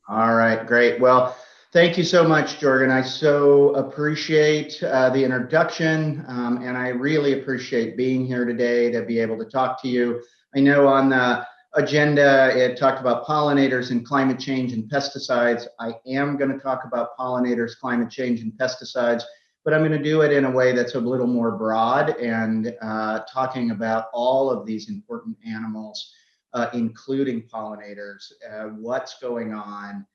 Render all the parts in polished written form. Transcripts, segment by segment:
All right, great. Well, thank you so much, Jorgen. I so appreciate the introduction, and I really appreciate being here today to be able to talk to you. I know on the agenda it talked about pollinators and climate change and pesticides. I am going to talk about pollinators, climate change, and pesticides, but I'm going to do it in a way that's a little more broad and talking about all of these important animals, including pollinators, what's going on,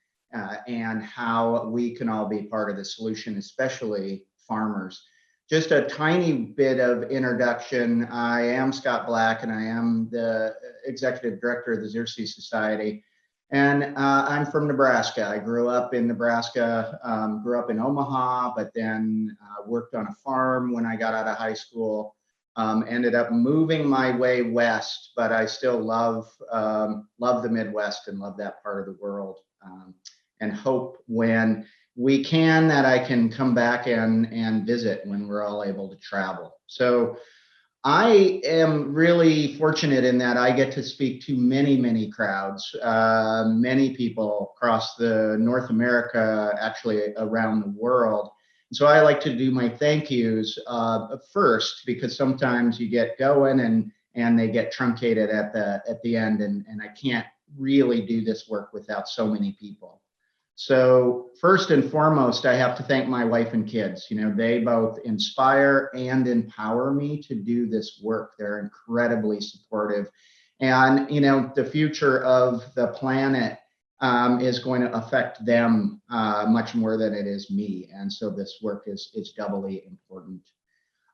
and how we can all be part of the solution, especially farmers. Just a tiny bit of introduction. I am Scott Black, and I am the executive director of the Xerces Society. And I'm from Nebraska. I grew up in Nebraska, grew up in Omaha, but then worked on a farm when I got out of high school. Ended up moving my way west, but I still love the Midwest and love that part of the world. And hope when we can that I can come back and visit when we're all able to travel. So I am really fortunate in that I get to speak to many crowds, many people across the North America, actually around the world. So I like to do my thank yous first, because sometimes you get going and they get truncated at the end, and I can't really do this work without so many people. So first and foremost, I have to thank my wife and kids. You know, they both inspire and empower me to do this work. They're incredibly supportive. And, you know, the future of the planet is going to affect them much more than it is me. And so this work is doubly important.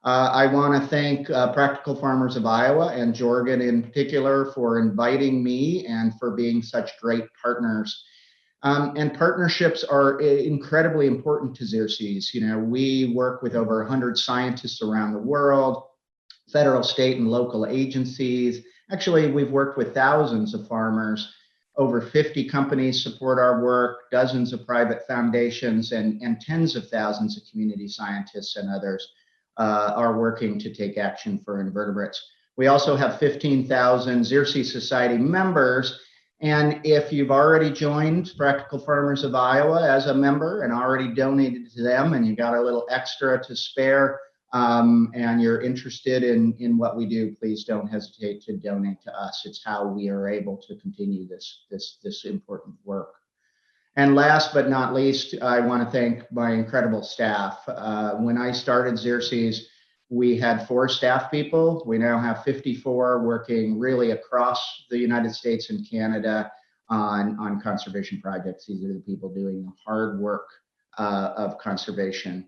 I want to thank Practical Farmers of Iowa and Jorgen in particular for inviting me and for being such great partners. And partnerships are incredibly important to Xerces. You know, we work with over 100 scientists around the world, federal, state, and local agencies. Actually, we've worked with thousands of farmers. Over 50 companies support our work, dozens of private foundations, and tens of thousands of community scientists and others are working to take action for invertebrates. We also have 15,000 Xerces Society members. And if you've already joined Practical Farmers of Iowa as a member and already donated to them, and you got a little extra to spare, and you're interested in what we do, please don't hesitate to donate to us. It's how we are able to continue this important work. And last but not least, I want to thank my incredible staff. When I started Xerces, we had 4 staff people. We now have 54 working really across the United States and Canada on conservation projects. These are the people doing the hard work of conservation.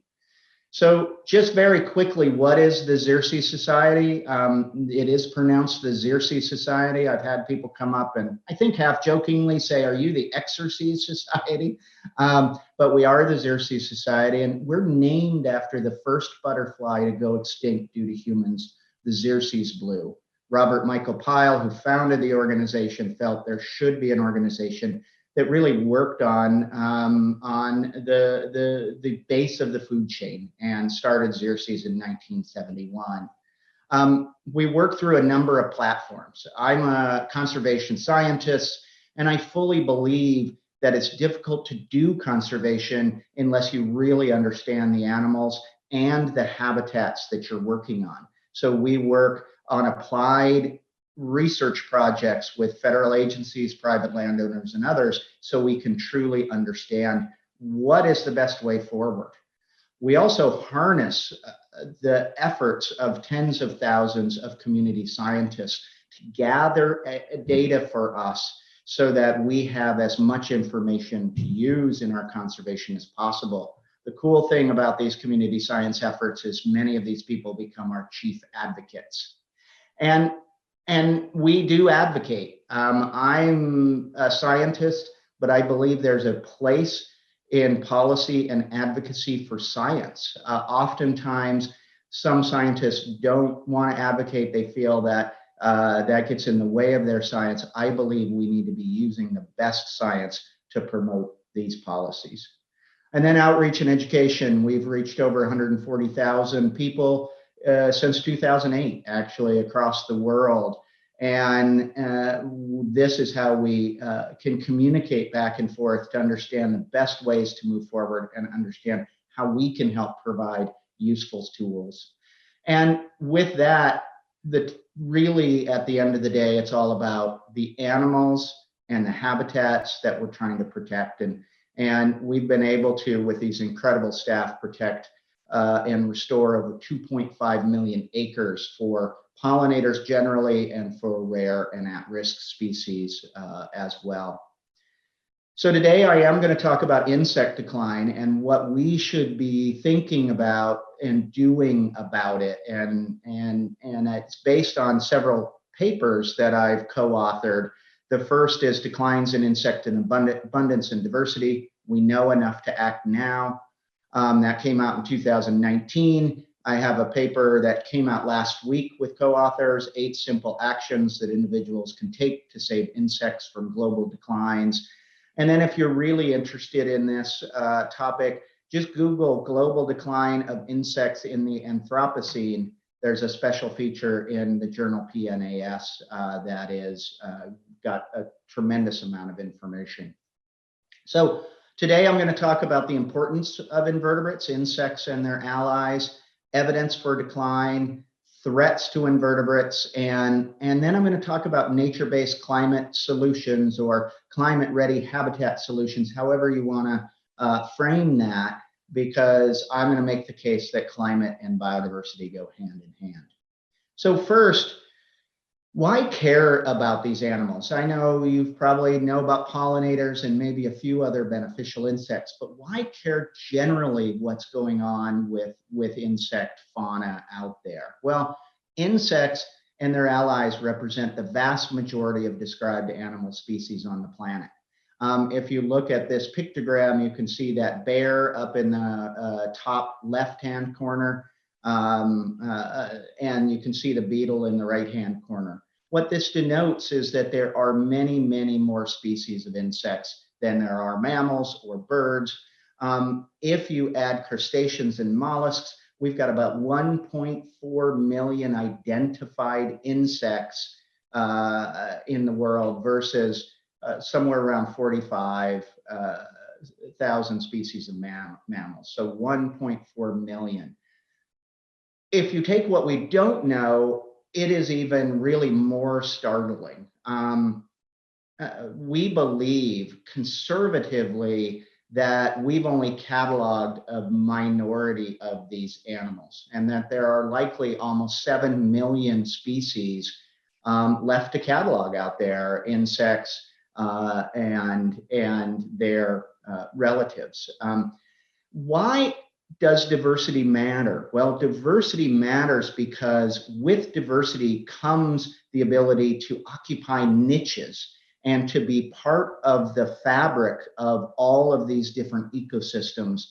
So just very quickly, what is the Xerces Society? It is pronounced the Xerces Society. I've had people come up and I think half jokingly say, are you the Xerces Society? But we are the Xerces Society, and we're named after the first butterfly to go extinct due to humans, the Xerces blue. Robert Michael Pyle, who founded the organization, felt there should be an organization that really worked on the base of the food chain and started Xerces in 1971. We work through a number of platforms. I'm a conservation scientist, and I fully believe that it's difficult to do conservation unless you really understand the animals and the habitats that you're working on. So we work on applied research projects with federal agencies, private landowners, and others, so we can truly understand what is the best way forward. We also harness the efforts of tens of thousands of community scientists to gather data for us so that we have as much information to use in our conservation as possible. The cool thing about these community science efforts is many of these people become our chief advocates. And we do advocate. I'm a scientist, but I believe there's a place in policy and advocacy for science. Oftentimes, some scientists don't want to advocate. They feel that that gets in the way of their science. I believe we need to be using the best science to promote these policies. And then outreach and education. We've reached over 140,000 people since 2008, actually, across the world. And this is how we can communicate back and forth to understand the best ways to move forward and understand how we can help provide useful tools. And with that, really at the end of the day, it's all about the animals and the habitats that we're trying to protect. And we've been able to, with these incredible staff, protect and restore over 2.5 million acres for pollinators generally and for rare and at-risk species as well. So today I am going to talk about insect decline and what we should be thinking about and doing about it. And it's based on several papers that I've co-authored. The first is Declines in Insect Abundance and Diversity. We know enough to act now. That came out in 2019. I have a paper that came out last week with co-authors, 8 simple actions that individuals can take to save insects from global declines. And then if you're really interested in this topic, just Google global decline of insects in the Anthropocene. There's a special feature in the journal PNAS that is got a tremendous amount of information. So today I'm going to talk about the importance of invertebrates, insects and their allies, evidence for decline, threats to invertebrates, and then I'm going to talk about nature-based climate solutions or climate-ready habitat solutions, however you want to frame that, because I'm going to make the case that climate and biodiversity go hand in hand. So first, why care about these animals? I know you probably know about pollinators and maybe a few other beneficial insects, but why care generally what's going on with insect fauna out there? Well, insects and their allies represent the vast majority of described animal species on the planet. If you look at this pictogram, you can see that bear up in the top left-hand corner, and you can see the beetle in the right-hand corner. What this denotes is that there are many, many more species of insects than there are mammals or birds. If you add crustaceans and mollusks, we've got about 1.4 million identified insects in the world versus somewhere around 45,000 species of mammals, so 1.4 million. If you take what we don't know, it is even really more startling. We believe conservatively that we've only cataloged a minority of these animals, and that there are likely almost 7 million species left to catalog out there, insects and their relatives. Why does diversity matter? Well, diversity matters because with diversity comes the ability to occupy niches and to be part of the fabric of all of these different ecosystems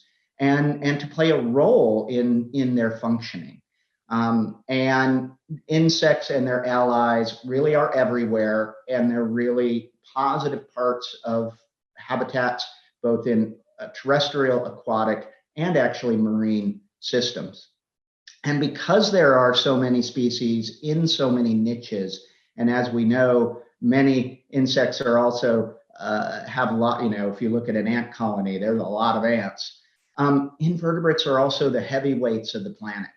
and to play a role in their functioning. And insects and their allies really are everywhere, and they're really positive parts of habitats, both in terrestrial, aquatic, and actually marine systems. And because there are so many species in so many niches, and as we know, many insects are also have a lot, if you look at an ant colony, there's a lot of ants. Invertebrates are also the heavyweights of the planet.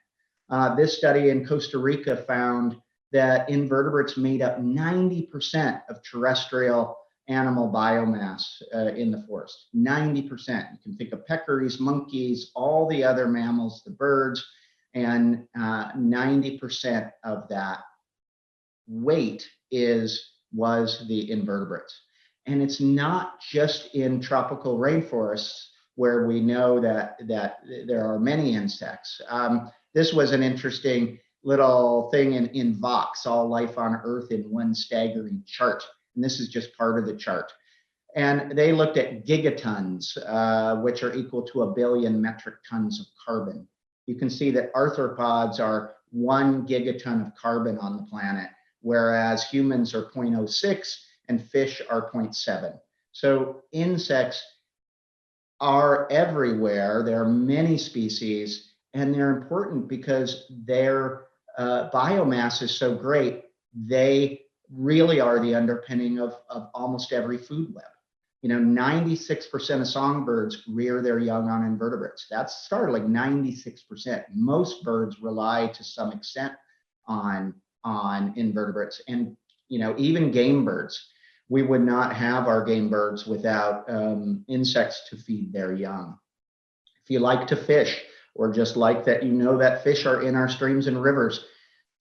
This study in Costa Rica found that invertebrates made up 90% of terrestrial animal biomass in the forest, 90%. You can think of peccaries, monkeys, all the other mammals, the birds, and 90% of that weight was the invertebrates. And it's not just in tropical rainforests where we know that there are many insects. This was an interesting little thing in Vox, All Life on Earth in One Staggering Chart. And this is just part of the chart. And they looked at gigatons, which are equal to 1 billion metric tons of carbon. You can see that arthropods are 1 gigaton of carbon on the planet, whereas humans are 0.06 and fish are 0.7. So insects are everywhere. There are many species, and they're important because their biomass is so great. They really are the underpinning of almost every food web. 96% of songbirds rear their young on invertebrates. That's startling, 96%. Most birds rely to some extent on invertebrates. And, even game birds, we would not have our game birds without insects to feed their young. If you like to fish, or just like that, that fish are in our streams and rivers,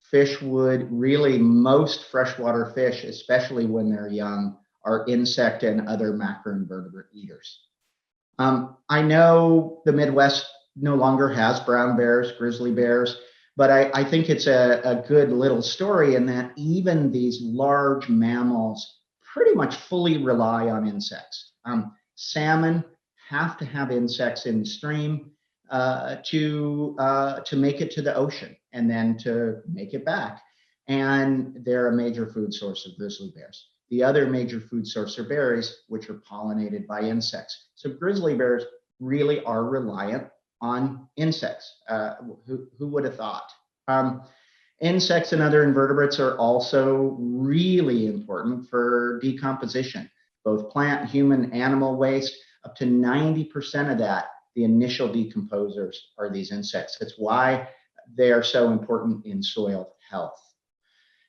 fish would really, most freshwater fish, especially when they're young, are insect and other macroinvertebrate eaters. I know the Midwest no longer has brown bears, grizzly bears, but I think it's a good little story in that even these large mammals pretty much fully rely on insects. Salmon have to have insects in the stream to make it to the ocean and then to make it back. And they're a major food source of grizzly bears. The other major food source are berries, which are pollinated by insects. So grizzly bears really are reliant on insects. Who would have thought? Insects and other invertebrates are also really important for decomposition, both plant, human, animal waste. Up to 90% of that, the initial decomposers are these insects. That's why they are so important in soil health.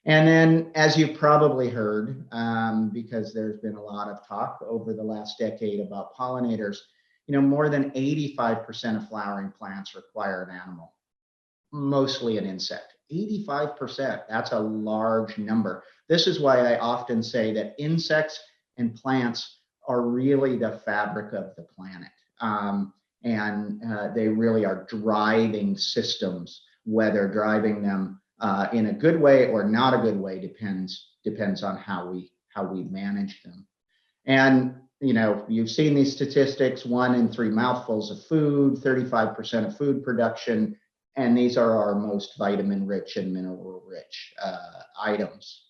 And then, as you've probably heard, because there's been a lot of talk over the last decade about pollinators, more than 85% of flowering plants require an animal, mostly an insect. 85%, that's a large number. This is why I often say that insects and plants are really the fabric of the planet. And they really are driving systems. Whether driving them in a good way or not a good way depends on how we manage them. And you've seen these statistics: 1 in 3 mouthfuls of food, 35% of food production, and these are our most vitamin-rich and mineral-rich items.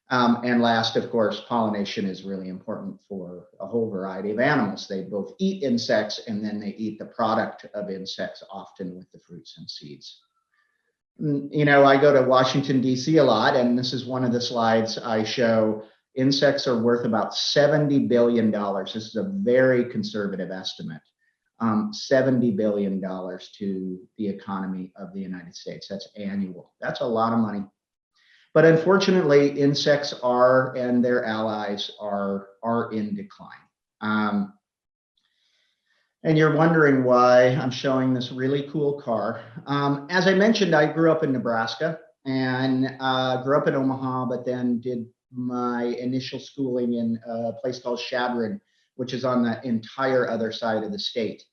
And last, of course, pollination is really important for a whole variety of animals. They both eat insects and then they eat the product of insects, often with the fruits and seeds. I go to Washington, D.C. a lot, and this is one of the slides I show. Insects are worth about $70 billion. This is a very conservative estimate. $70 billion to the economy of the United States. That's annual. That's a lot of money. But unfortunately, insects are, and their allies are in decline. And you're wondering why I'm showing this really cool car. As I mentioned, I grew up in Nebraska and grew up in Omaha, but then did my initial schooling in a place called Chadron, which is on the entire other side of the state.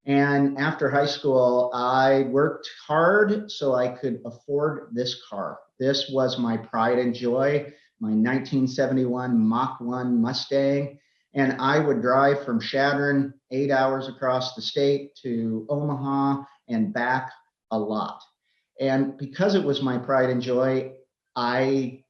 And after high school, I worked hard so I could afford this car. This was my pride and joy, my 1971 Mach 1 Mustang. And I would drive from Chadron 8 hours across the state to Omaha and back a lot. And because it was my pride and joy, I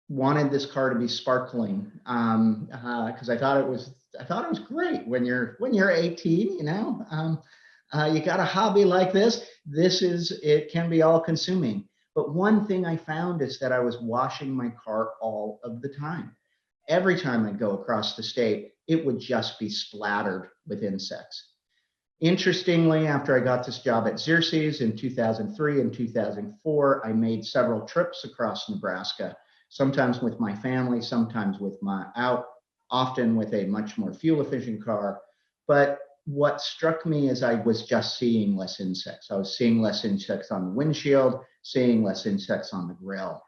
wanted this car to be sparkling because I thought it was great when you're 18. You got a hobby like this. It can be all consuming. But one thing I found is that I was washing my car all of the time. Every time I'd go across the state, it would just be splattered with insects. Interestingly, after I got this job at Xerces in 2003 and 2004, I made several trips across Nebraska, sometimes with my family, sometimes often with a much more fuel efficient car. But what struck me is I was just seeing less insects. I was seeing less insects on the windshield, seeing less insects on the grill.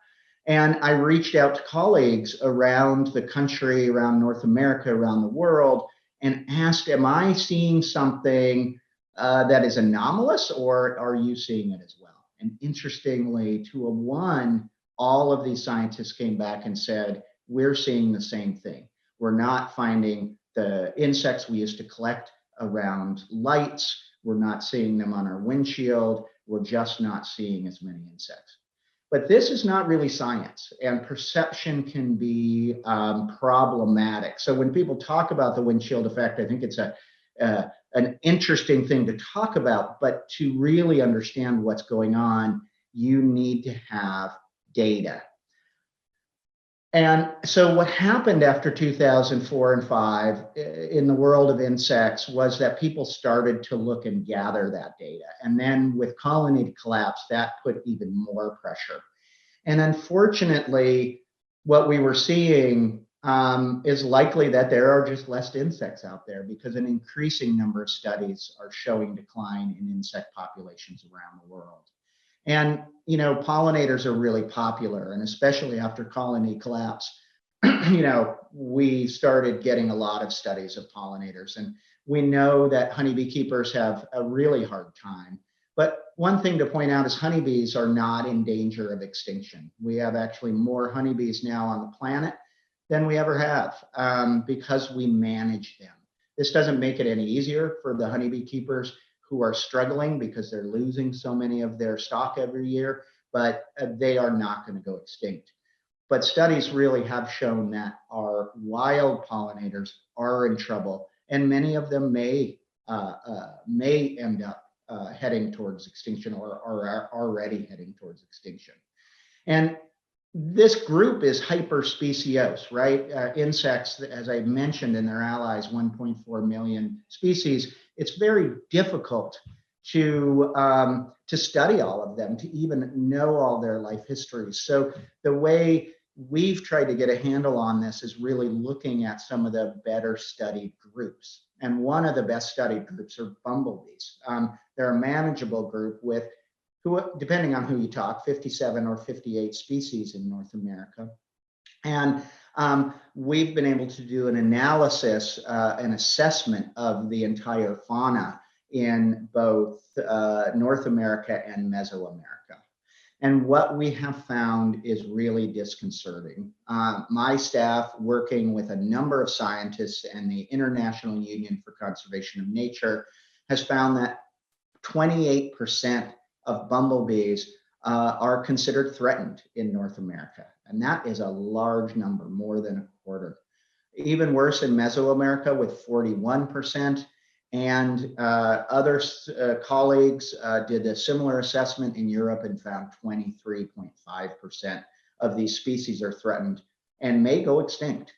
And I reached out to colleagues around the country, around North America, around the world, and asked, am I seeing something that is anomalous, or are you seeing it as well? And interestingly, 201, all of these scientists came back and said, we're seeing the same thing. We're not finding the insects we used to collect around lights. We're not seeing them on our windshield. We're just not seeing as many insects. But this is not really science, and perception can be problematic. So when people talk about the windshield effect, I think it's an interesting thing to talk about, but to really understand what's going on, you need to have data. And so what happened after 2004 and 5 in the world of insects was that people started to look and gather that data. And then with colony collapse, that put even more pressure. And unfortunately, what we were seeing is likely that there are just less insects out there because an increasing number of studies are showing decline in insect populations around the world. And, pollinators are really popular, and especially after colony collapse, we started getting a lot of studies of pollinators. And we know that honeybee keepers have a really hard time. But one thing to point out is honeybees are not in danger of extinction. We have actually more honeybees now on the planet than we ever have because we manage them. This doesn't make it any easier for the honeybee keepers who are struggling because they're losing so many of their stock every year, but they are not going to go extinct. But studies really have shown that our wild pollinators are in trouble, and many of them may end up heading towards extinction or are already heading towards extinction. And this group is hyperspeciose, right? Insects, as I mentioned, and their allies, 1.4 million species. It's very difficult to study all of them, to even know all their life histories. So the way we've tried to get a handle on this is really looking at some of the better studied groups. And one of the best studied groups are bumblebees. They're a manageable group with, who, depending on who you talk, 57 or 58 species in North America. And we've been able to do an analysis, an assessment of the entire fauna in both North America and Mesoamerica. And what we have found is really disconcerting. My staff, working with a number of scientists and the International Union for Conservation of Nature, has found that 28% of bumblebees are considered threatened in North America. And that is a large number, more than a quarter. Even worse in Mesoamerica with 41%. And other colleagues did a similar assessment in Europe and found 23.5% of these species are threatened and may go extinct.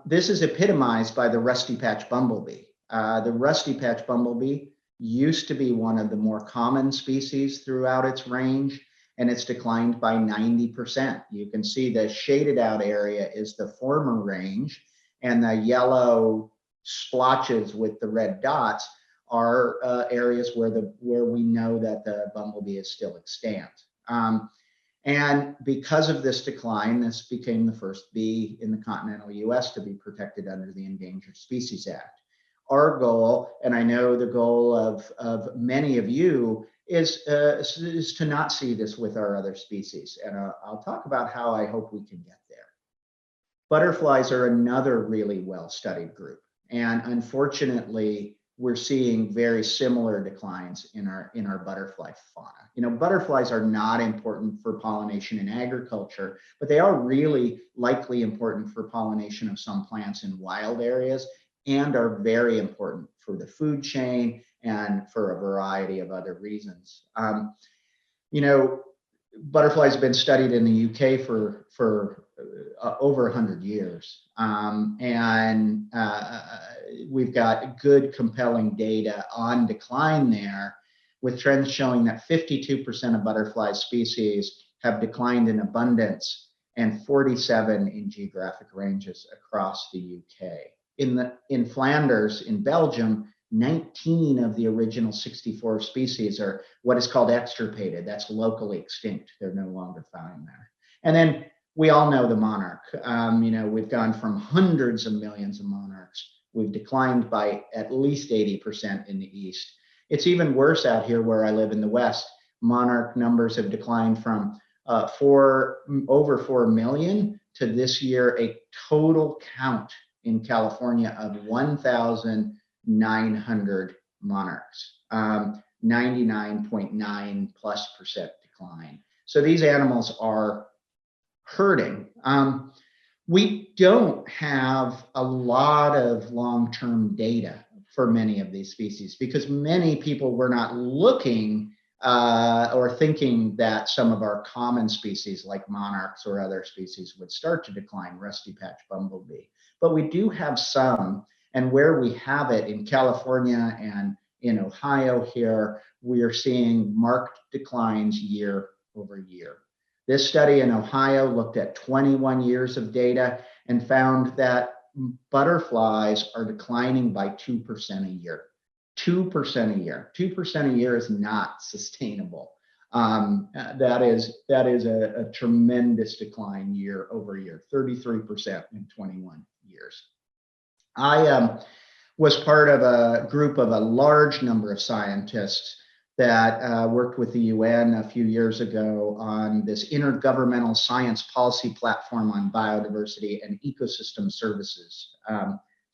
This is epitomized by the rusty patch bumblebee. The rusty patch bumblebee used to be one of the more common species throughout its range, and it's declined by 90%. You can see the shaded out area is the former range, and the yellow splotches with the red dots are areas where we know that the bumblebee is still extant. And because of this decline, this became the first bee in the continental US to be protected under the Endangered Species Act. Our goal, and I know the goal of many of you, is to not see this with our other species. And I'll talk about how I hope we can get there. Butterflies are another really well-studied group. And unfortunately, we're seeing very similar declines in our butterfly fauna. Butterflies are not important for pollination in agriculture, but they are really likely important for pollination of some plants in wild areas, and are very important for the food chain and for a variety of other reasons. Butterflies have been studied in the UK for over 100 years. And we've got good, compelling data on decline there, with trends showing that 52% of butterfly species have declined in abundance and 47 in geographic ranges across the UK. In Flanders, in Belgium, 19 of the original 64 species are what is called extirpated. That's locally extinct. They're no longer found there. And then we all know the monarch. We've gone from hundreds of millions of monarchs. We've declined by at least 80% in the east. It's even worse out here where I live in the west. Monarch numbers have declined from over 4 million to this year a total count in California of 1,900 monarchs, 99.9+% decline. So these animals are hurting. We don't have a lot of long-term data for many of these species because many people were not looking or thinking that some of our common species like monarchs or other species would start to decline, rusty patch bumblebee. But we do have some, and where we have it in California and in Ohio here, we are seeing marked declines year over year. This study in Ohio looked at 21 years of data and found that butterflies are declining by 2% a year. 2% a year. 2% a year is not sustainable. That is a tremendous decline year over year, 33% in 21 years. I was part of a group of a large number of scientists that worked with the UN a few years ago on this intergovernmental science policy platform on biodiversity and ecosystem services.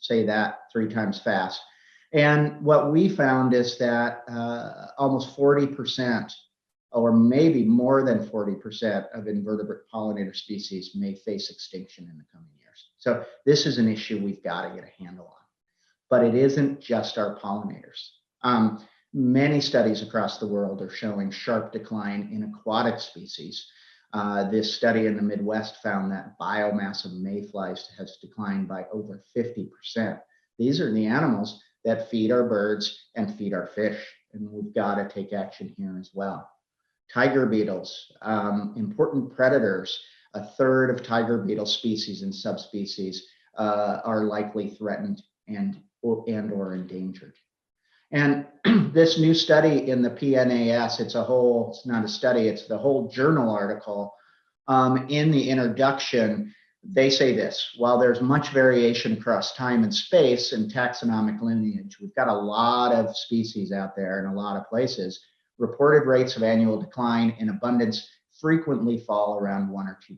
Say that 3 times fast. And what we found is that almost 40%, or maybe more than 40% of invertebrate pollinator species may face extinction in the coming years. So this is an issue we've got to get a handle on. But it isn't just our pollinators. Many studies across the world are showing sharp decline in aquatic species. This study in the Midwest found that biomass of mayflies has declined by over 50%. These are the animals that feed our birds and feed our fish, and we've got to take action here as well. Tiger beetles, important predators. A third of tiger beetle species and subspecies are likely threatened and or endangered. And this new study in the PNAS, it's not a study, it's the whole journal article. In the introduction, they say this: while there's much variation across time and space and taxonomic lineage, we've got a lot of species out there in a lot of places. Reported rates of annual decline in abundance frequently fall around 1 or 2%.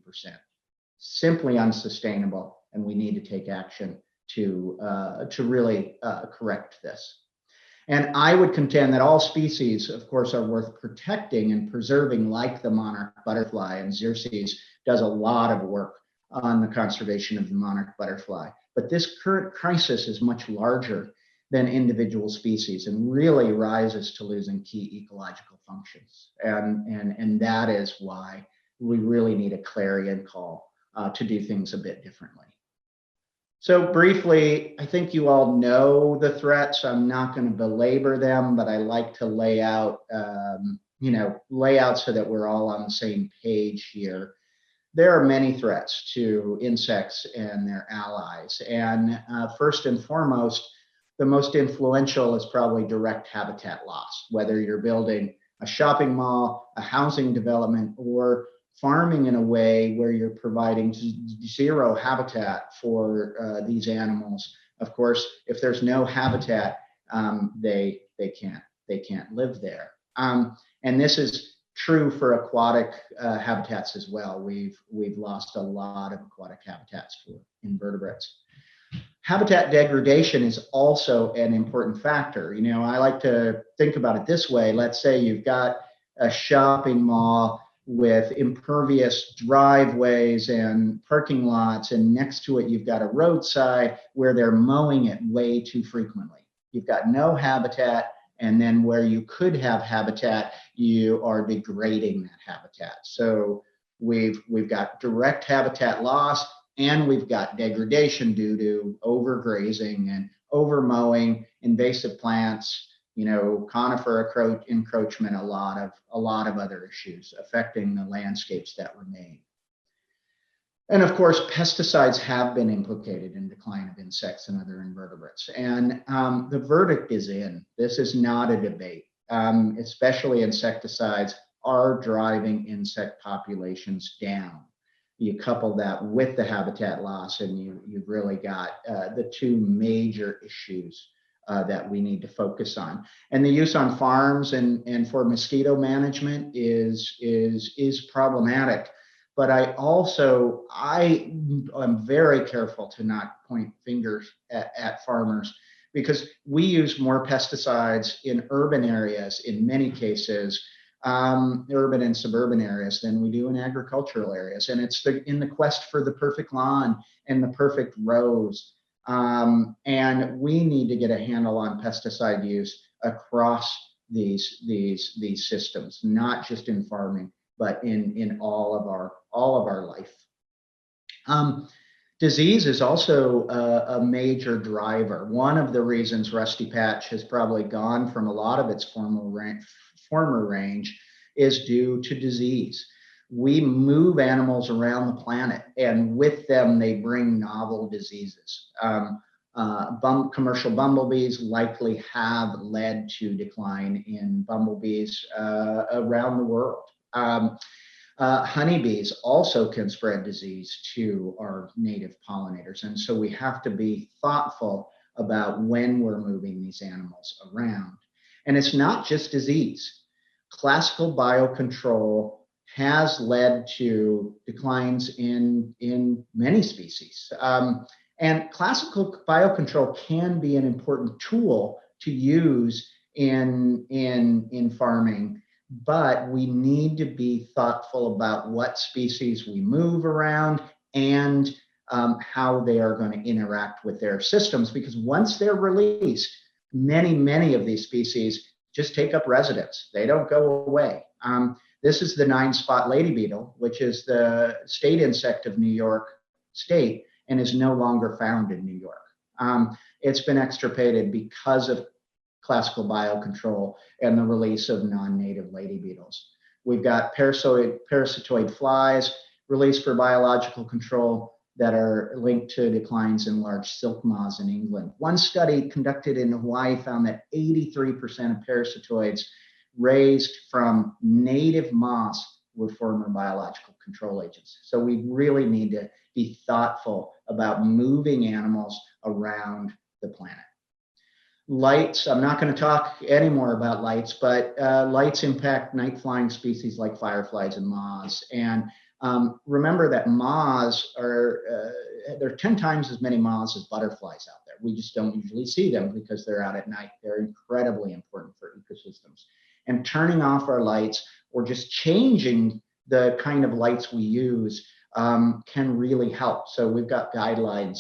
Simply unsustainable, and we need to take action to really correct this. And I would contend that all species, of course, are worth protecting and preserving, like the monarch butterfly, and Xerces does a lot of work on the conservation of the monarch butterfly. But this current crisis is much larger than individual species and really rises to losing key ecological functions. And that is why we really need a clarion call to do things a bit differently. So briefly, I think you all know the threats. I'm not going to belabor them, but I like to lay out, lay out so that we're all on the same page here. There are many threats to insects and their allies. And first and foremost, the most influential is probably direct habitat loss, whether you're building a shopping mall, a housing development, or farming in a way where you're providing zero habitat for these animals. Of course, if there's no habitat, they can't live there. And this is true for aquatic habitats as well. We've lost a lot of aquatic habitats for invertebrates. Habitat degradation is also an important factor. I like to think about it this way. Let's say you've got a shopping mall with impervious driveways and parking lots, and next to it you've got a roadside where they're mowing it way too frequently. You've got no habitat, and then where you could have habitat, you are degrading that habitat. So we've got direct habitat loss, and we've got degradation due to overgrazing and overmowing, invasive plants, conifer encroachment, a lot of other issues affecting the landscapes that remain. And of course, pesticides have been implicated in decline of insects and other invertebrates. And the verdict is in. This is not a debate. Especially insecticides are driving insect populations down. You couple that with the habitat loss, and you've really got the two major issues that we need to focus on. And the use on farms and for mosquito management is problematic. But I'm very careful to not point fingers at farmers, because we use more pesticides in urban areas, in many cases, urban and suburban areas, than we do in agricultural areas. And it's in the quest for the perfect lawn and the perfect rows. And we need to get a handle on pesticide use across these systems, not just in farming, but in all of our life. Disease is also a major driver. One of the reasons Rusty Patch has probably gone from a lot of its former range is due to disease. We move animals around the planet, and with them, they bring novel diseases. Commercial bumblebees likely have led to decline in bumblebees around the world. Honeybees also can spread disease to our native pollinators. And so we have to be thoughtful about when we're moving these animals around. And it's not just disease. Classical biocontrol has led to declines in many species. And classical biocontrol can be an important tool to use in farming, but we need to be thoughtful about what species we move around and how they are going to interact with their systems, because once they're released, many of these species just take up residence. They don't go away. This is the 9-spot lady beetle, which is the state insect of New York State and is no longer found in New York. It's been extirpated because of classical biocontrol and the release of non-native lady beetles. We've got parasitoid flies released for biological control that are linked to declines in large silk moths in England. One study conducted in Hawaii found that 83% of parasitoids raised from native moths were former biological control agents. So we really need to be thoughtful about moving animals around the planet. Lights, I'm not going to talk anymore about lights, but lights impact night flying species like fireflies and moths. And remember that moths are, there are 10 times as many moths as butterflies out there. We just don't usually see them because they're out at night. They're incredibly important for ecosystems. And turning off our lights or just changing the kind of lights we use can really help. So we've got guidelines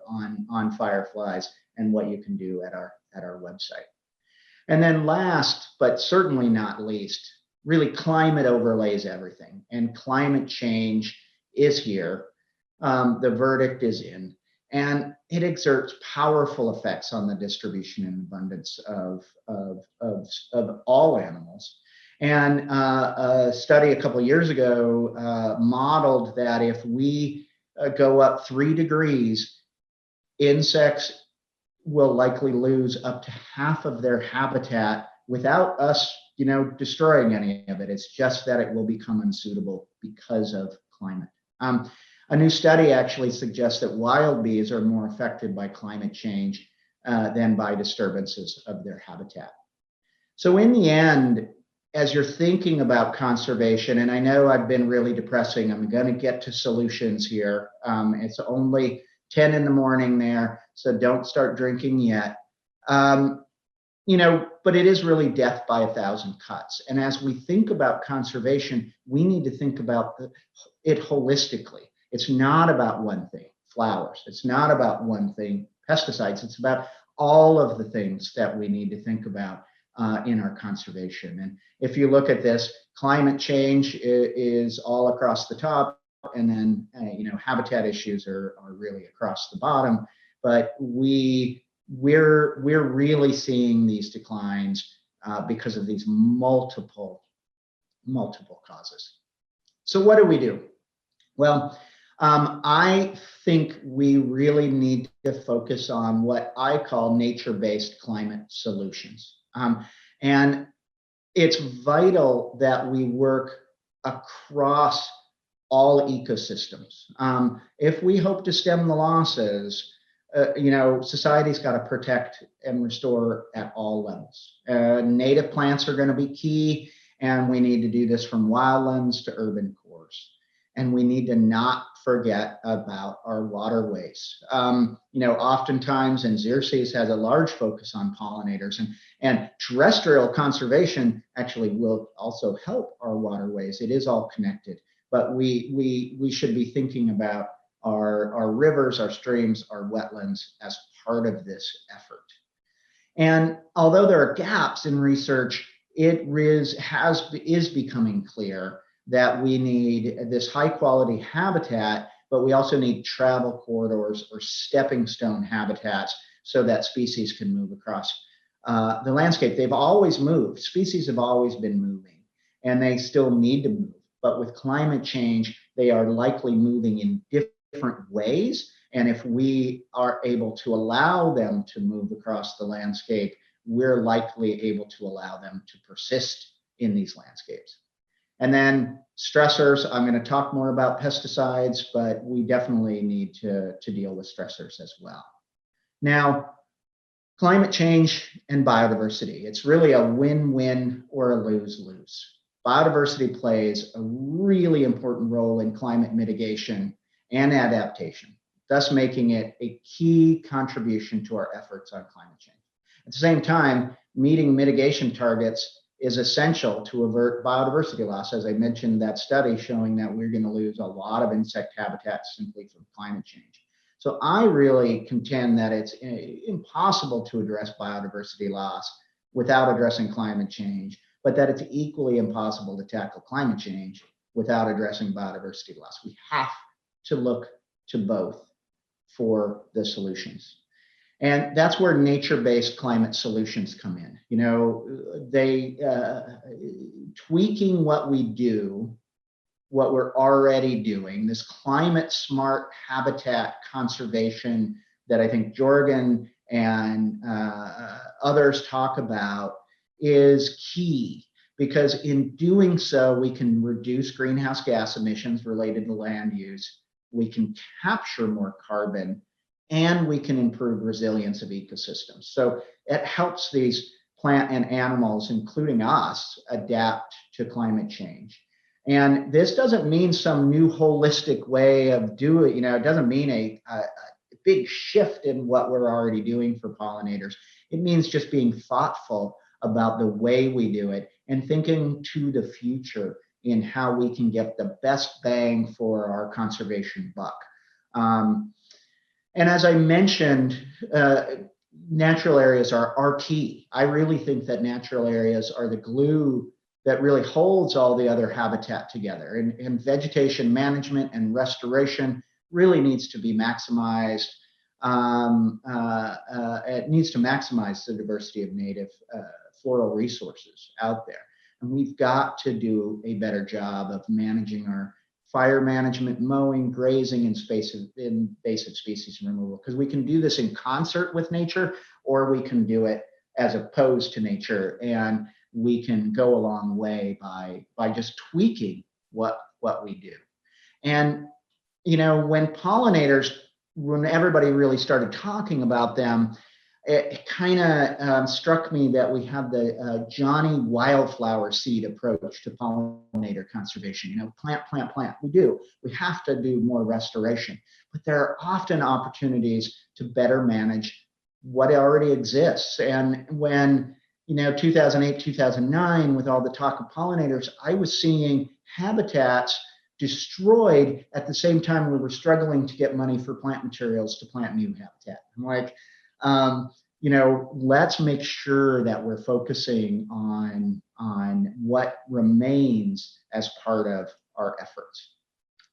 on fireflies and what you can do at our website. And then last, but certainly not least, really climate overlays everything, and climate change is here. The verdict is in, and it exerts powerful effects on the distribution and abundance of all animals. And a study a couple of years ago modeled that if we go up 3 degrees, insects will likely lose up to half of their habitat without us, destroying any of it. It's just that it will become unsuitable because of climate. A new study actually suggests that wild bees are more affected by climate change than by disturbances of their habitat. So in the end, as you're thinking about conservation, and I know I've been really depressing, I'm going to get to solutions here. It's only 10 in the morning there, so don't start drinking yet. But it is really death by 1,000 cuts. And as we think about conservation, we need to think about it holistically. It's not about one thing, flowers. It's not about one thing, pesticides. It's about all of the things that we need to think about in our conservation. And if you look at this, climate change is all across the top, and then habitat issues are really across the bottom. But we're really seeing these declines because of these multiple causes. So what do we do? Well, I think we really need to focus on what I call nature-based climate solutions. And it's vital that we work across all ecosystems. If we hope to stem the losses, society's got to protect and restore at all levels. Native plants are going to be key, and we need to do this from wildlands to urban cores. And we need to not forget about our waterways. Oftentimes, and Xerces has a large focus on pollinators, and terrestrial conservation actually will also help our waterways. It is all connected, but we should be thinking about our rivers, our streams, our wetlands as part of this effort. And although there are gaps in research, it is becoming clear that we need this high quality habitat, but we also need travel corridors or stepping stone habitats so that species can move across the landscape. They've always moved. Species have always been moving, and they still need to move. But with climate change, they are likely moving in different ways. And if we are able to allow them to move across the landscape, we're likely able to allow them to persist in these landscapes. And then stressors, I'm going to talk more about pesticides, but we definitely need to deal with stressors as well. Now, climate change and biodiversity, it's really a win-win or a lose-lose. Biodiversity plays a really important role in climate mitigation and adaptation, thus making it a key contribution to our efforts on climate change. At the same time, meeting mitigation targets is essential to avert biodiversity loss. As I mentioned, that study showing that we're going to lose a lot of insect habitats simply from climate change. So I really contend that it's impossible to address biodiversity loss without addressing climate change, but that it's equally impossible to tackle climate change without addressing biodiversity loss. We have to look to both for the solutions. And that's where nature-based climate solutions come in. You know, they tweaking what we do, what we're already doing, this climate smart habitat conservation that I think Jorgen and others talk about is key, because in doing so, we can reduce greenhouse gas emissions related to land use, we can capture more carbon, and we can improve resilience of ecosystems. So it helps these plant and animals, including us, adapt to climate change. And this doesn't mean some new holistic way of doing, you know, it doesn't mean a big shift in what we're already doing for pollinators. It means just being thoughtful about the way we do it and thinking to the future in how we can get the best bang for our conservation buck. And as I mentioned, natural areas are key. I really think that natural areas are the glue that really holds all the other habitat together. And vegetation management and restoration really needs to be maximized. It needs to maximize the diversity of native floral resources out there. And we've got to do a better job of managing our fire management, mowing, grazing, and invasive species removal, because we can do this in concert with nature, or we can do it as opposed to nature, and we can go a long way by just tweaking what we do. And you know, when everybody really started talking about them, it kind of struck me that we have the Johnny Wildflower seed approach to pollinator conservation. You know, plant, plant, plant. We do. We have to do more restoration. But there are often opportunities to better manage what already exists. And when, you know, 2008, 2009, with all the talk of pollinators, I was seeing habitats destroyed at the same time we were struggling to get money for plant materials to plant new habitat. I'm like, you know, let's make sure that we're focusing on what remains as part of our efforts.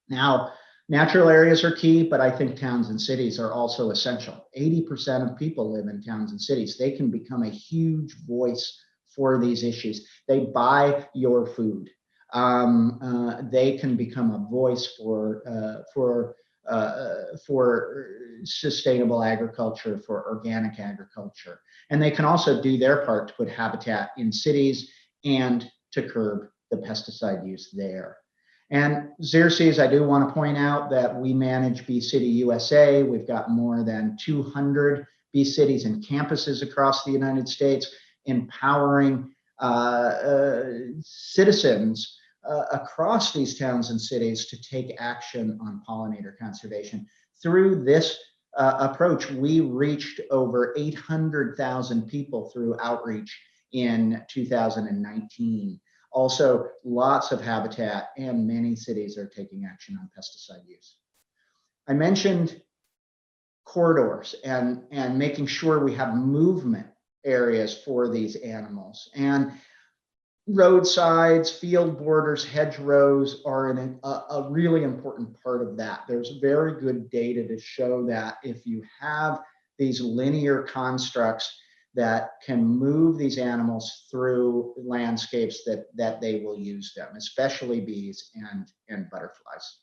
Now, natural areas are key, but I think towns and cities are also essential. 80% of people live in towns and cities. They can become a huge voice for these issues. They buy your food. They can become a voice for sustainable agriculture, for organic agriculture. And they can also do their part to put habitat in cities and to curb the pesticide use there. And Xerces, I do want to point out that we manage Bee City USA. We've got more than 200 bee cities and campuses across the United States, empowering citizens across these towns and cities to take action on pollinator conservation. Through this approach, we reached over 800,000 people through outreach in 2019. Also, lots of habitat, and many cities are taking action on pesticide use. I mentioned corridors and making sure we have movement areas for these animals. And roadsides, field borders, hedgerows are a really important part of that. There's very good data to show that if you have these linear constructs that can move these animals through landscapes, that they will use them, especially bees and butterflies.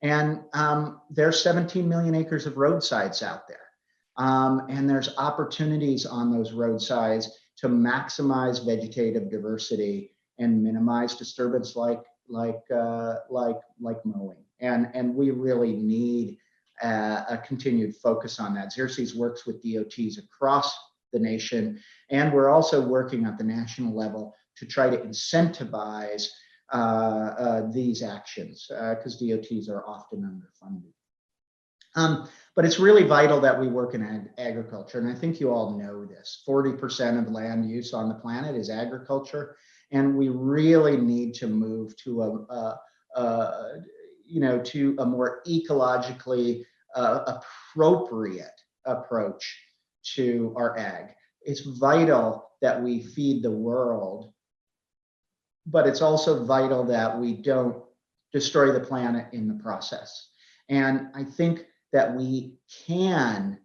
And there's 17 million acres of roadsides out there. And there's opportunities on those roadsides to maximize vegetative diversity and minimize disturbance like mowing. And we really need a continued focus on that. Xerces works with DOTs across the nation, and we're also working at the national level to try to incentivize these actions because DOTs are often underfunded. But it's really vital that we work in agriculture. And I think you all know this. 40% of land use on the planet is agriculture. And we really need to move to to a more ecologically appropriate approach to our ag. It's vital that we feed the world, but it's also vital that we don't destroy the planet in the process. And I think that we can,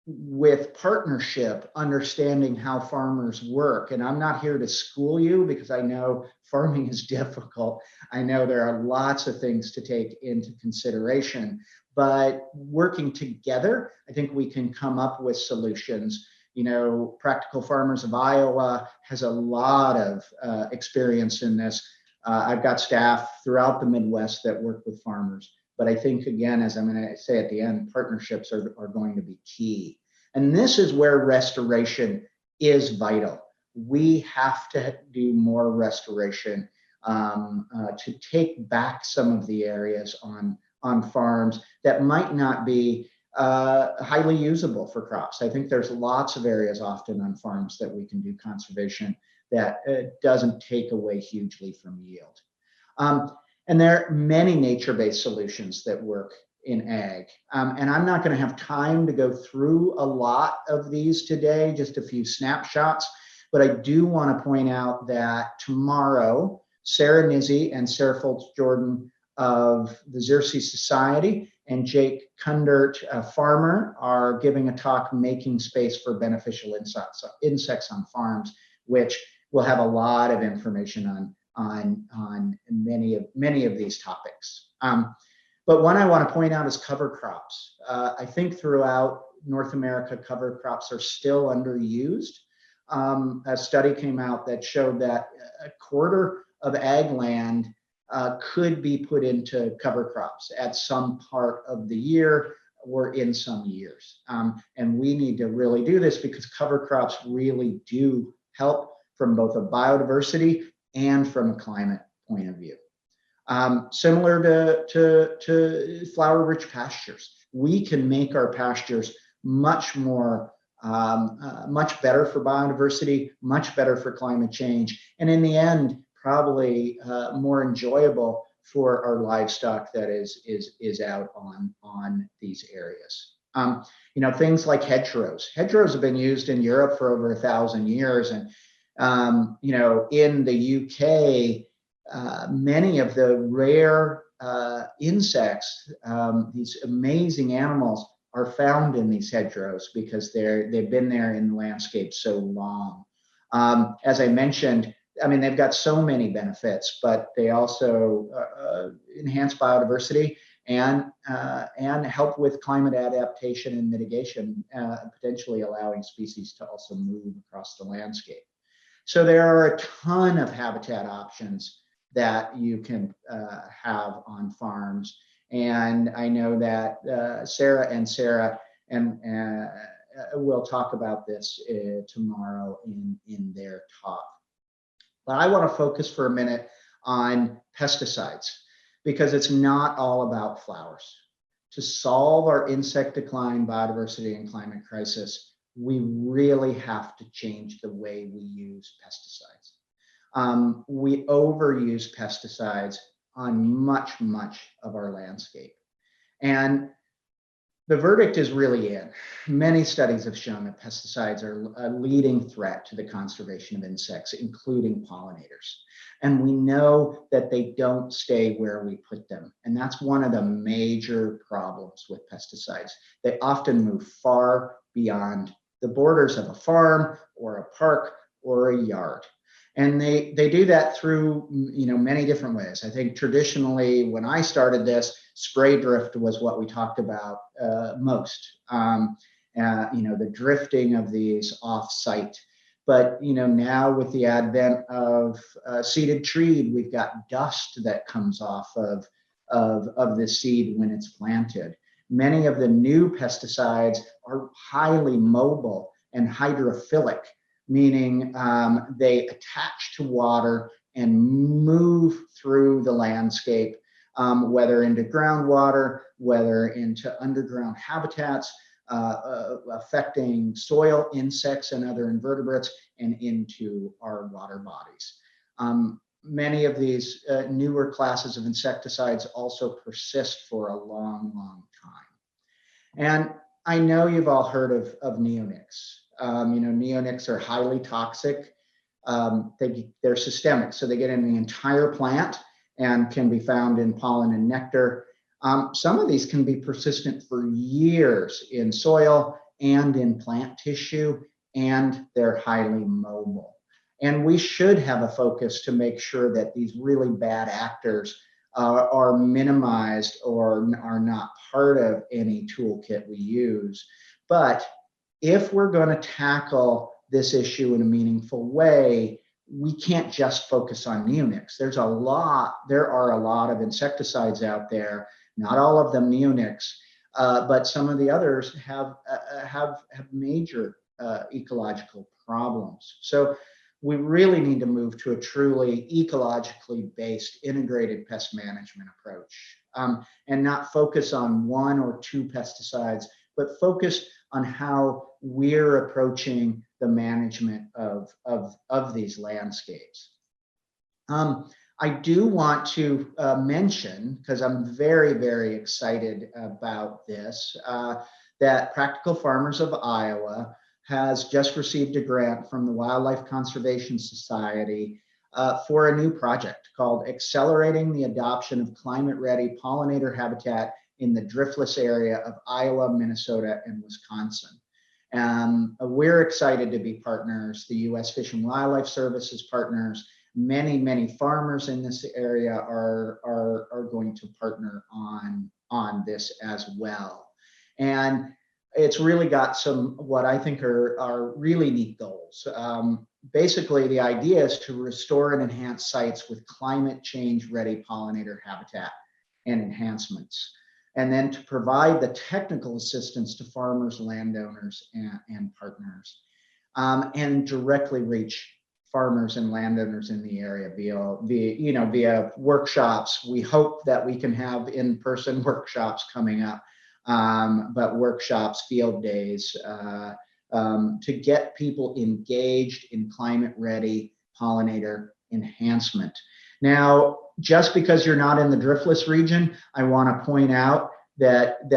with partnership, understanding how farmers work. And I'm not here to school you because I know farming is difficult. I know there are lots of things to take into consideration, but working together, I think we can come up with solutions. You know, Practical Farmers of Iowa has a lot of experience in this. I've got staff throughout the Midwest that work with farmers. But I think, again, as I'm going to say at the end, partnerships are going to be key. And this is where restoration is vital. We have to do more restoration to take back some of the areas on farms that might not be highly usable for crops. I think there's lots of areas often on farms that we can do conservation that doesn't take away hugely from yield. And there are many nature-based solutions that work in ag. And I'm not going to have time to go through a lot of these today, just a few snapshots. But I do want to point out that tomorrow, Sarah Nizzi and Sarah Foltz-Jordan of the Xerces Society and Jake Kundert, a farmer, are giving a talk, Making Space for Beneficial Insects on Farms, which will have a lot of information on many of these topics. But one I want to point out is cover crops. I think throughout North America, cover crops are still underused. A study came out that showed that a quarter of ag land could be put into cover crops at some part of the year or in some years. And we need to really do this because cover crops really do help from both a biodiversity and from a climate point of view. Similar to flower-rich pastures, we can make our pastures much better for biodiversity, much better for climate change, and in the end, probably more enjoyable for our livestock that is out on these areas. You know, things like hedgerows. Hedgerows have been used in Europe for over 1,000 years, and you know, in the UK, many of the rare insects, these amazing animals, are found in these hedgerows because they've been there in the landscape so long. As I mentioned, I mean, they've got so many benefits, but they also enhance biodiversity and help with climate adaptation and mitigation, potentially allowing species to also move across the landscape. So there are a ton of habitat options that you can have on farms. And I know that Sarah will talk about this tomorrow in their talk. But I want to focus for a minute on pesticides because it's not all about flowers. To solve our insect decline, biodiversity, and climate crisis, we really have to change the way we use pesticides. We overuse pesticides on much of our landscape. And The verdict is really in. Many studies have shown that pesticides are a leading threat to the conservation of insects, including pollinators. And we know that they don't stay where we put them. And that's one of the major problems with pesticides. They often move far beyond the borders of a farm or a park or a yard. And they do that through many different ways. I think traditionally, when I started this, spray drift was what we talked about most. The drifting of these off-site. But now with the advent of seeded treed, we've got dust that comes off of the seed when it's planted. Many of the new pesticides are highly mobile and hydrophilic, meaning they attach to water and move through the landscape, whether into groundwater, whether into underground habitats, affecting soil, insects, and other invertebrates, and into our water bodies. Many of these newer classes of insecticides also persist for a long, long time. And I know you've all heard of neonics. Neonics are highly toxic. They're systemic, so they get in the entire plant and can be found in pollen and nectar. Some of these can be persistent for years in soil and in plant tissue, and they're highly mobile. And we should have a focus to make sure that these really bad actors are minimized or are not part of any toolkit we use. But if we're going to tackle this issue in a meaningful way, we can't just focus on neonics. There are a lot of insecticides out there, not all of them neonics, but some of the others have major ecological problems. So we really need to move to a truly ecologically based integrated pest management approach, and not focus on one or two pesticides, but focus on how we're approaching the management of these landscapes. I do want to mention, because I'm very, very excited about this, that Practical Farmers of Iowa has just received a grant from the Wildlife Conservation Society for a new project called Accelerating the Adoption of Climate-Ready Pollinator Habitat in the Driftless Area of Iowa, Minnesota, and Wisconsin. We're excited to be partners. The U.S. Fish and Wildlife Service is partners. Many, many farmers in this area are going to partner on this as well. And it's really got some, what I think are really neat goals. Basically, the idea is to restore and enhance sites with climate change ready pollinator habitat and enhancements, and then to provide the technical assistance to farmers, landowners, and partners, and directly reach farmers and landowners in the area via workshops. We hope that we can have in-person workshops coming up, but workshops, field days, to get people engaged in climate-ready pollinator enhancement. Now, just because you're not in the driftless region, I want to point out that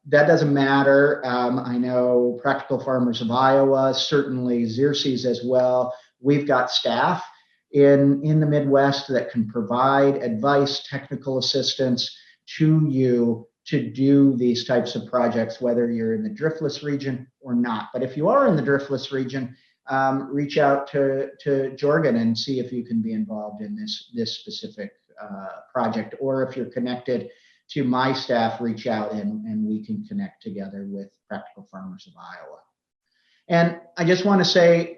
doesn't matter. I know Practical Farmers of Iowa, certainly Xerces as well. We've got staff in the Midwest that can provide advice, technical assistance to you to do these types of projects, whether you're in the driftless region or not. But if you are in the driftless region, reach out to Jorgen and see if you can be involved in this specific project, or if you're connected to my staff, reach out and we can connect together with Practical Farmers of Iowa. And I just want to say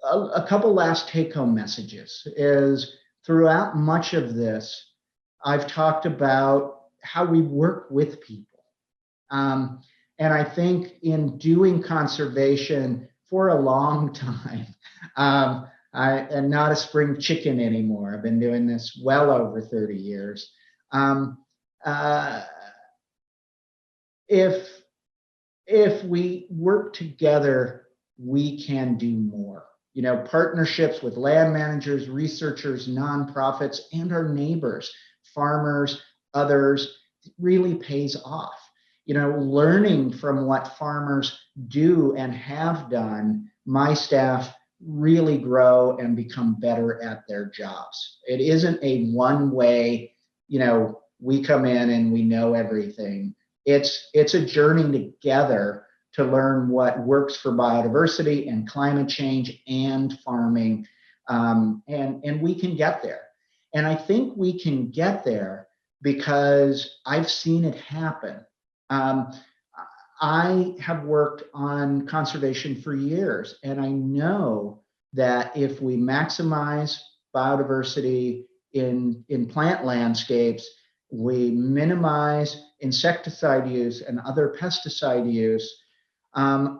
a couple last take-home messages is throughout much of this, I've talked about how we work with people. And I think in doing conservation for a long time, I am not a spring chicken anymore. I've been doing this well over 30 years. If we work together, we can do more. Partnerships with land managers, researchers, nonprofits, and our neighbors, farmers, others, really pays off. learning from what farmers do and have done, my staff really grow and become better at their jobs. It isn't a one way, we come in and we know everything. It's a journey together to learn what works for biodiversity and climate change and farming. And we can get there. And I think we can get there because I've seen it happen. I have worked on conservation for years, and I know that if we maximize biodiversity in plant landscapes, we minimize insecticide use and other pesticide use,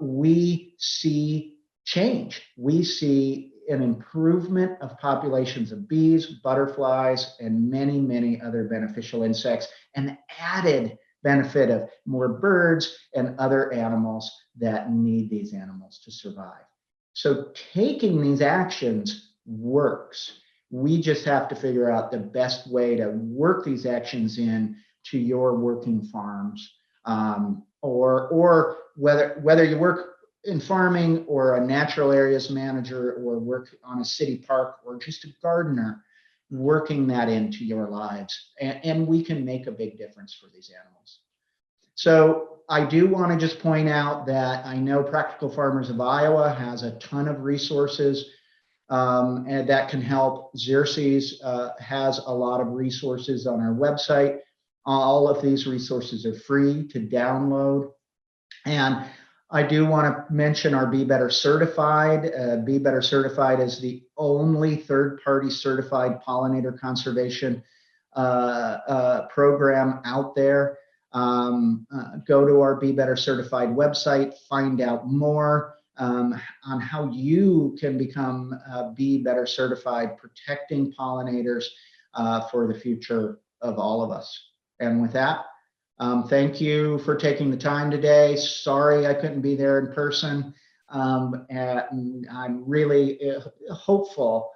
we see change. We see an improvement of populations of bees, butterflies, and many, many other beneficial insects, and added benefit of more birds and other animals that need these animals to survive. So taking these actions works. We just have to figure out the best way to work these actions in to your working farms, or whether you work in farming or a natural areas manager or work on a city park or just a gardener, working that into your lives. And we can make a big difference for these animals. So I do want to just point out that I know Practical Farmers of Iowa has a ton of resources and that can help. Xerces has a lot of resources on our website. All of these resources are free to download. And I do want to mention our Be Better Certified. Be Better Certified is the only third-party certified pollinator conservation program out there. Go to our Be Better Certified website, find out more on how you can become Be Better Certified, protecting pollinators for the future of all of us. And with that, thank you for taking the time today. Sorry I couldn't be there in person. And I'm really hopeful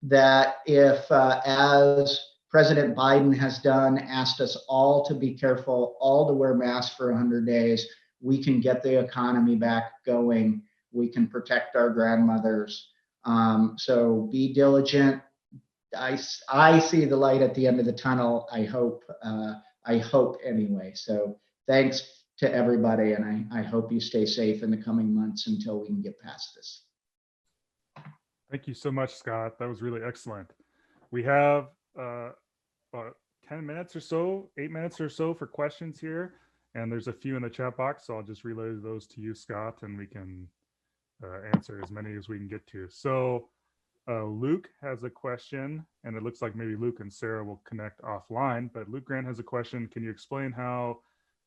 that if, as President Biden has done, asked us all to be careful, all to wear masks for 100 days, we can get the economy back going. We can protect our grandmothers. So be diligent. I see the light at the end of the tunnel. I hope anyway. So thanks to everybody, and I hope you stay safe in the coming months until we can get past this. Thank you so much, Scott. That was really excellent. We have about 10 minutes or so, 8 minutes or so for questions here, and there's a few in the chat box, so I'll just relay those to you, Scott, and we can answer as many as we can get to. So Luke has a question, and it looks like maybe Luke and Sarah will connect offline, but Luke Grant has a question. Can you explain how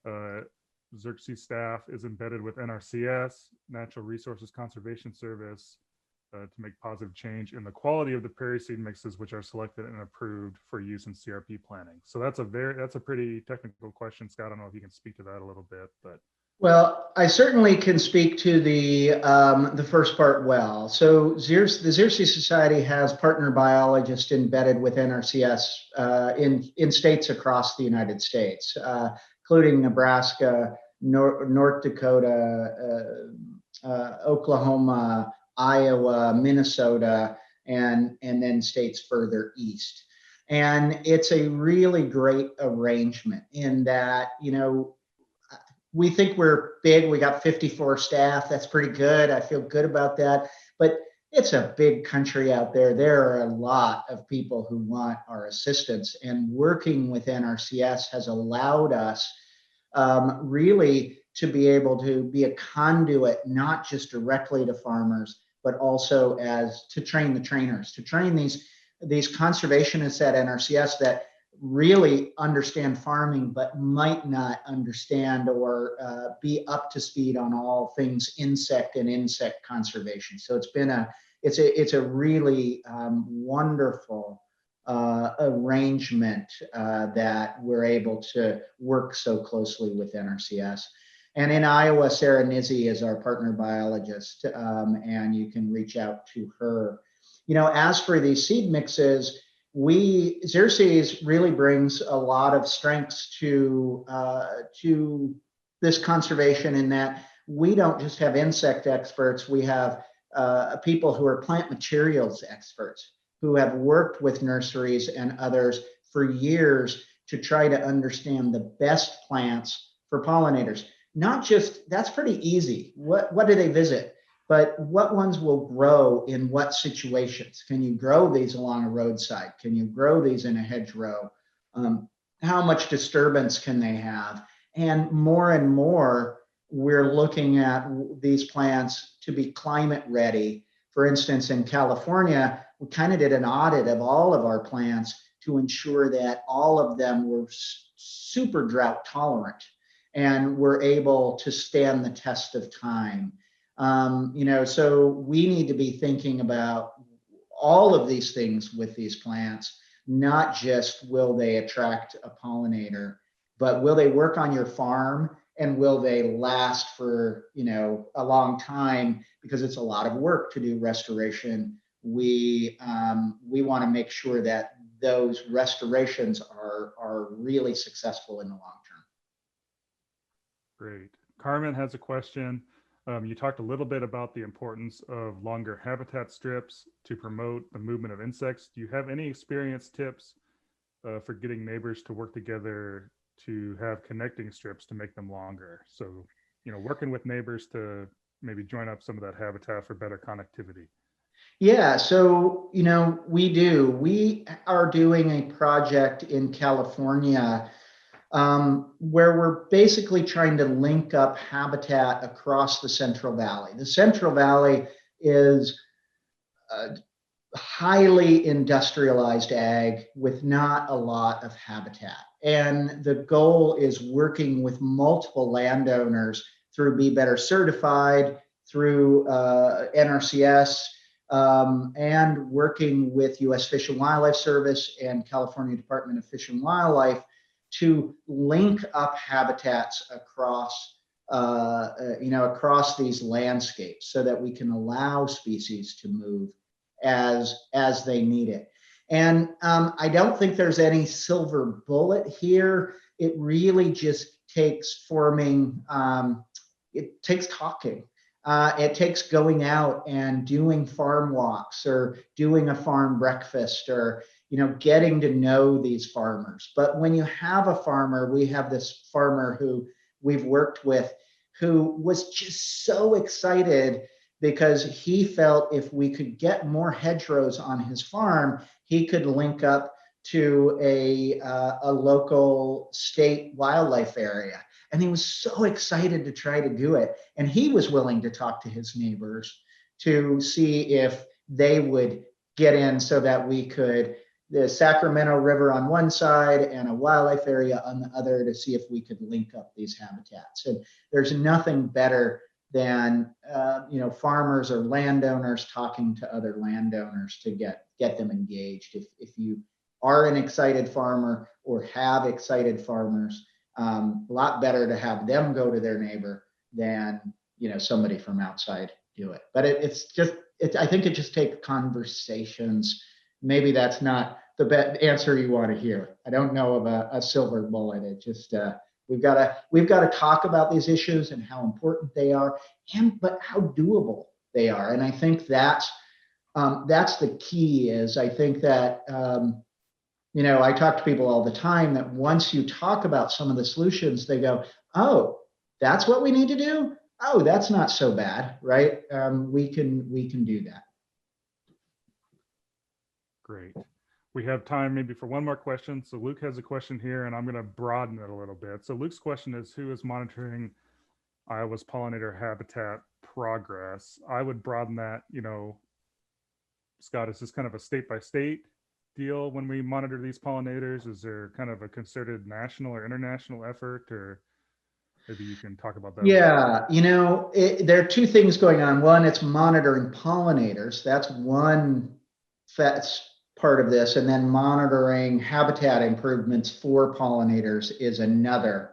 Xerces staff is embedded with NRCS, Natural Resources Conservation Service, to make positive change in the quality of the prairie seed mixes, which are selected and approved for use in CRP planning? So that's a pretty technical question, Scott. I don't know if you can speak to that a little bit, but. Well, I certainly can speak to the first part well. So the Xerces Society has partner biologists embedded with NRCS in states across the United States, including Nebraska, North Dakota, Oklahoma, Iowa, Minnesota, and then states further east. And it's a really great arrangement in that, we think we're big. We got 54 staff. That's pretty good. I feel good about that. But it's a big country out there. There are a lot of people who want our assistance. And working with NRCS has allowed us really to be able to be a conduit, not just directly to farmers, but also as to train the trainers, to train these conservationists at NRCS that really understand farming, but might not understand or be up to speed on all things insect and insect conservation. So it's a really wonderful arrangement that we're able to work so closely with NRCS. And in Iowa, Sarah Nizzi is our partner biologist, and you can reach out to her. As for these seed mixes, Xerces really brings a lot of strengths to this conservation in that we don't just have insect experts, we have people who are plant materials experts who have worked with nurseries and others for years to try to understand the best plants for pollinators. Not just, that's pretty easy. What do they visit? But what ones will grow in what situations? Can you grow these along a roadside? Can you grow these in a hedgerow? How much disturbance can they have? And more, we're looking at these plants to be climate ready. For instance, in California, we kind of did an audit of all of our plants to ensure that all of them were super drought tolerant and were able to stand the test of time. So we need to be thinking about all of these things with these plants, not just will they attract a pollinator, but will they work on your farm and will they last for, a long time, because it's a lot of work to do restoration. We want to make sure that those restorations are really successful in the long term. Great. Carmen has a question. You talked a little bit about the importance of longer habitat strips to promote the movement of insects. Do you have any experience tips for getting neighbors to work together to have connecting strips to make them longer? So, working with neighbors to maybe join up some of that habitat for better connectivity. Yeah, so, we do. We are doing a project in California where we're basically trying to link up habitat across the Central Valley. The Central Valley is highly industrialized ag with not a lot of habitat. And the goal is working with multiple landowners through Be Better Certified, through NRCS, and working with U.S. Fish and Wildlife Service and California Department of Fish and Wildlife to link up habitats across across these landscapes so that we can allow species to move as they need it. And I don't think there's any silver bullet here. It really just takes forming, it takes talking. It takes going out and doing farm walks or doing a farm breakfast or getting to know these farmers. But when you have a farmer, we have this farmer who we've worked with who was just so excited because he felt if we could get more hedgerows on his farm, he could link up to a local state wildlife area. And he was so excited to try to do it. And he was willing to talk to his neighbors to see if they would get in so that we could, the Sacramento River on one side and a wildlife area on the other, to see if we could link up these habitats. And there's nothing better than farmers or landowners talking to other landowners to get them engaged. If you are an excited farmer or have excited farmers, a lot better to have them go to their neighbor than somebody from outside do it. But I think it just takes conversations. Maybe that's not the best answer you want to hear. I don't know of a silver bullet. It just we've got to talk about these issues and how important they are, but how doable they are. And I think that's the key. Is I think that I talk to people all the time that once you talk about some of the solutions, they go, "Oh, that's what we need to do. Oh, that's not so bad, right? We can do that." Great. We have time maybe for one more question. So Luke has a question here, and I'm going to broaden it a little bit. So Luke's question is, who is monitoring Iowa's pollinator habitat progress? I would broaden that, Scott, is this kind of a state-by-state deal when we monitor these pollinators? Is there kind of a concerted national or international effort, or maybe you can talk about that? Yeah, there are two things going on. One, it's monitoring pollinators. That's one part of this, and then monitoring habitat improvements for pollinators is another.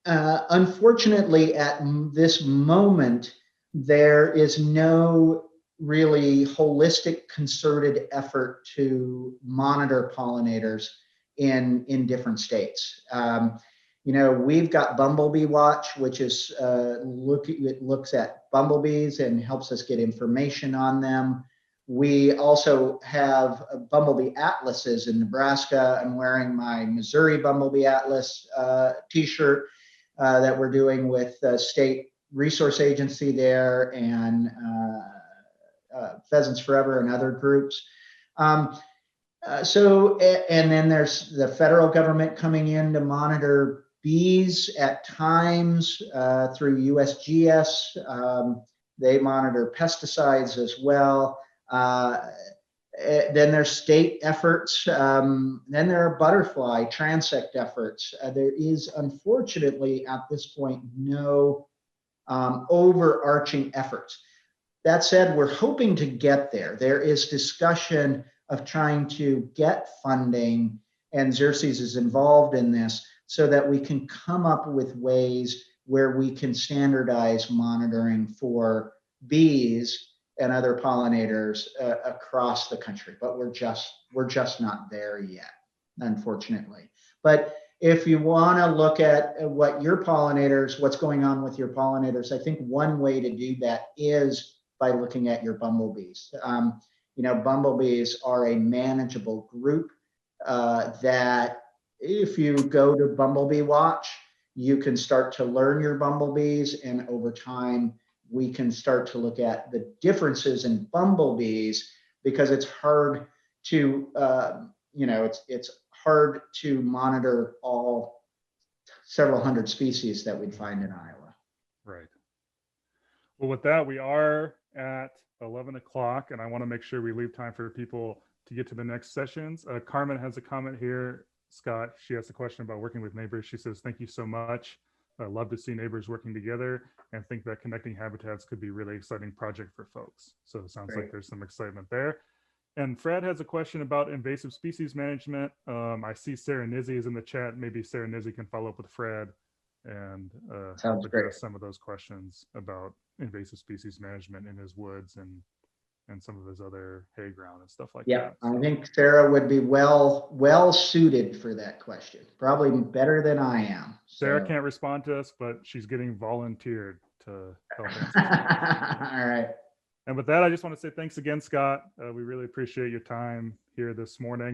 Unfortunately, at this moment, there is no really holistic, concerted effort to monitor pollinators in different states. We've got Bumblebee Watch, which is it looks at bumblebees and helps us get information on them. We also have Bumblebee Atlases in Nebraska. I'm wearing my Missouri Bumblebee Atlas t-shirt that we're doing with the State Resource Agency there and Pheasants Forever and other groups. And then there's the federal government coming in to monitor bees at times through USGS. They monitor pesticides as well. Then there's state efforts. Then there are butterfly transect efforts. There is unfortunately at this point no overarching efforts. That said, we're hoping to get there. There is discussion of trying to get funding, and Xerces is involved in this, so that we can come up with ways where we can standardize monitoring for bees and other pollinators across the country. But we're just not there yet, unfortunately. But if you want to look at what your pollinators, what's going on with your pollinators, I think one way to do that is by looking at your bumblebees. Bumblebees are a manageable group that if you go to Bumblebee Watch, you can start to learn your bumblebees, and over time, we can start to look at the differences in bumblebees, because it's hard to, it's hard to monitor all several hundred species that we'd find in Iowa. Right. Well, with that, we are at 11 o'clock, and I want to make sure we leave time for people to get to the next sessions. Carmen has a comment here. Scott, she asked a question about working with neighbors. She says, thank you so much. I love to see neighbors working together, and think that connecting habitats could be a really exciting project for folks. So it sounds like there's some excitement there. And Fred has a question about invasive species management. I see Sarah Nizzi is in the chat. Maybe Sarah Nizzi can follow up with Fred and help address some of those questions about invasive species management in his woods and some of his other hay ground and stuff like that. Yeah, I think Sarah would be well suited for that question. Probably better than I am. Sarah can't respond to us, but she's getting volunteered to help answer. All right. And with that, I just want to say thanks again, Scott. We really appreciate your time here this morning.